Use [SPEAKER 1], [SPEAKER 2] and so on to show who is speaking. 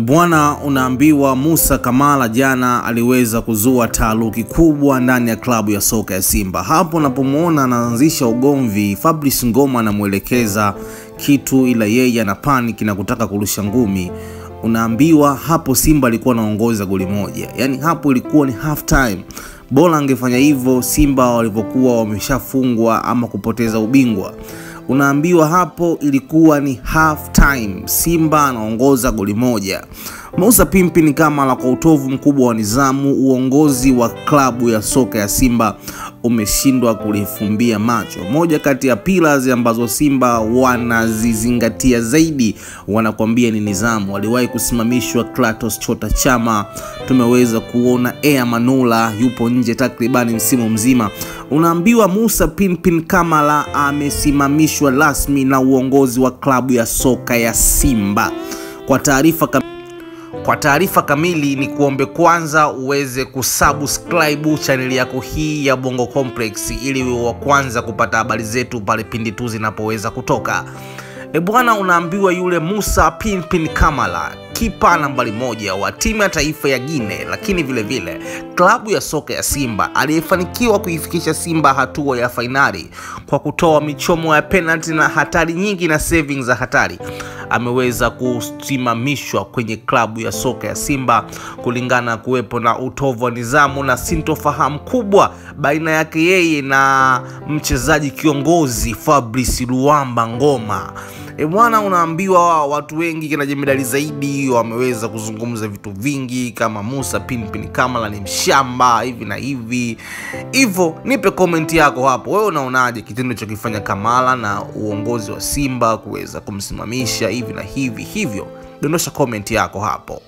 [SPEAKER 1] Bwana, unaambiwa Musa Kamara jana aliweza kuzua taharuki kubwa ndani ya klabu ya soka ya Simba. Hapo unapomuona anaanzisha ugomvi, Fabrice Ngoma anamuelekeza kitu ila yeye ana panic na kutaka kurusha ngumi. Unaambiwa hapo Simba alikuwa anaongoza goli moja. Yaani hapo ilikuwa ni half time. Bora angefanya hivyo Simba walipokuwa wameshafungwa ama kupoteza ubingwa. Unaambiwa hapo ilikuwa ni half time, Simba anaongoza goli moja. Musa Pimpin Kamara kwa utovu mkubwa wa nidhamu, uongozi wa klabu ya soka ya Simba umeshindwa kulifumbia macho. Moja kati ya pillars ambazo Simba wanazizingatia zaidi wanakwambia ni nidhamu. Waliwahi kusimamishwa Clatous Chota Chama, tumeweza kuona Ea Manula yupo nje takribani msimu mzima. Unaambiwa Musa Pimpin Kamara amesimamishwa rasmi na uongozi wa klabu ya soka ya Simba. Kwa taarifa kamili ni kuombe kwanza uweze kusubscribe channel yako hii ya Bongo Complex ili uwe wa kwanza kupata habari zetu pale pindi tu zinapoweza kutoka. Bwana, unaambiwa yule Musa Pimpin Kamara, kipa nambari 1 wa timu ya taifa ya Guinea, lakini vile vile klabu ya soka ya Simba aliyefanikiwa kuifikisha Simba hatua ya fainali kwa kutoa michomo ya penalty na hatari nyingi na savings za hatari, ameweza kusimamishwa kwenye klabu ya soka ya Simba kulingana kuwepo na utovu wa nidhamu na sintofahamu kubwa baina yake yeye na mchezaji kiongozi Fabrice Luamba Ngoma. Bwana, unaambiwa watu wengi kina jemedali zaidi wameweza kuzungumza vitu vingi kama Musa Pimpin Kamara ni mshamba hivi na hivi. Hivyo nipe comment yako hapo. Wewe unaonaje kitendo cha kufanya Kamara na uongozi wa Simba kuweza kumsimamisha hivi na hivi? Hivyo dondosha comment yako hapo.